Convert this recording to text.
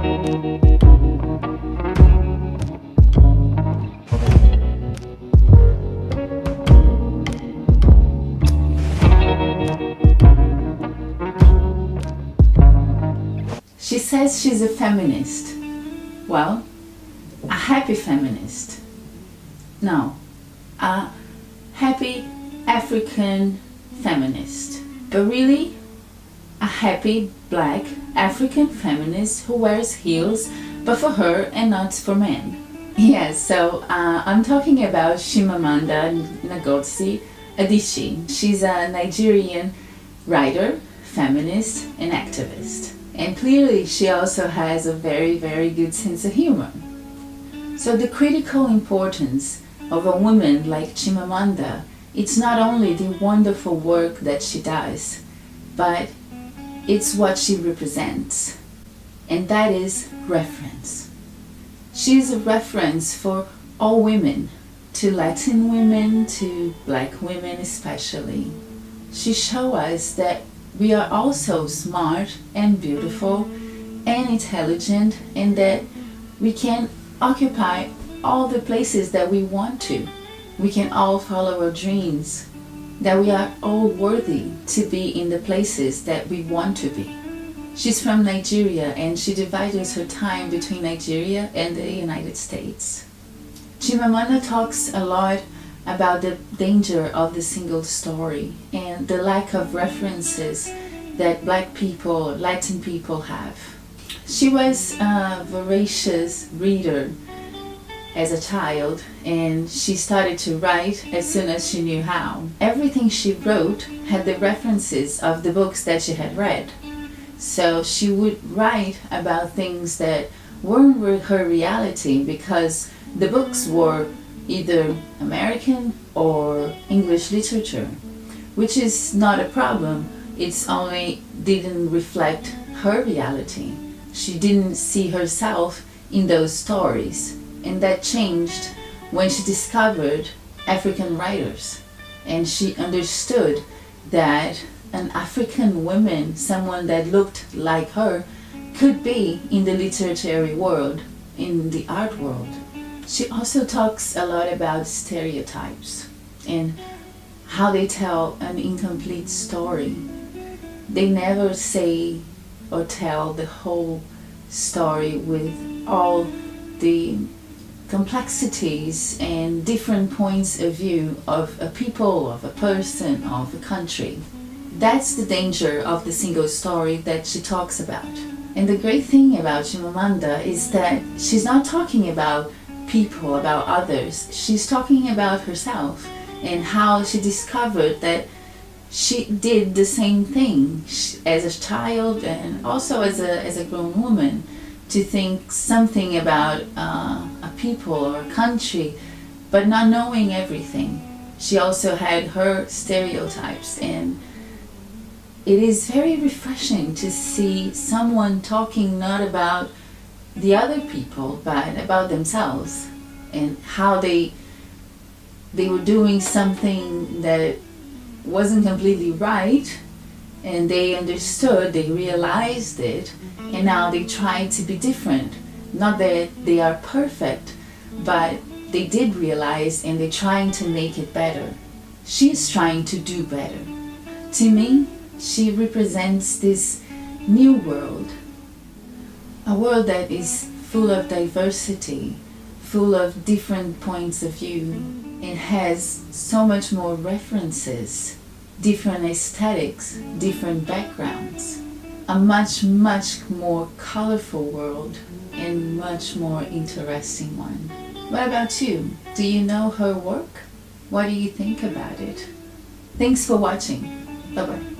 She says she's a feminist. Well, a happy feminist. No, a happy African feminist. But really, a happy black African feminist who wears heels, but for her and not for men. Yes, so I'm talking about Chimamanda Ngozie Adiche. She's a Nigerian writer, feminist, and activist. And clearly she also has a very, very good sense of humor. So the critical importance of a woman like Chimamanda, it's not only the wonderful work that she does, but it's what she represents. And that is reference. She is a reference for all women, to Latin women, to black women especially. She shows us that we are also smart and beautiful and intelligent, and that we can occupy all the places that we want to. We can all follow our dreams, that we are all worthy to be in the places that we want to be. She's from Nigeria, and she divides her time between Nigeria and the United States. Chimamanda talks a lot about the danger of the single story and the lack of references that black people, Latin people have. She was a voracious reader as a child, and she started to write as soon as she knew how. Everything she wrote had the references of the books that she had read. So she would write about things that weren't her reality because the books were either American or English literature, which is not a problem. It's only didn't reflect her reality. She didn't see herself in those stories, and that changed when she discovered African writers, and she understood that an African woman, someone that looked like her, could be in the literary world, in the art world. She also talks a lot about stereotypes and how they tell an incomplete story. They never say or tell the whole story with all the complexities and different points of view of a people, of a person, of a country. That's the danger of the single story that she talks about. And the great thing about Chimamanda is that she's not talking about people, about others. She's talking about herself and how she discovered that she did the same thing as a child and also as a grown woman, to think something about a people or a country, but not knowing everything. She also had her stereotypes, and it is very refreshing to see someone talking not about the other people, but about themselves and how they were doing something that wasn't completely right, and they understood, they realized it, and now they try to be different. Not that they are perfect, but they did realize and they're trying to make it better. She's trying to do better. To me, she represents this new world, a world that is full of diversity, full of different points of view, and has so much more references, different aesthetics, different backgrounds. A much, much more colorful world and much more interesting one. What about you? Do you know her work? What do you think about it? Thanks for watching. Bye-bye.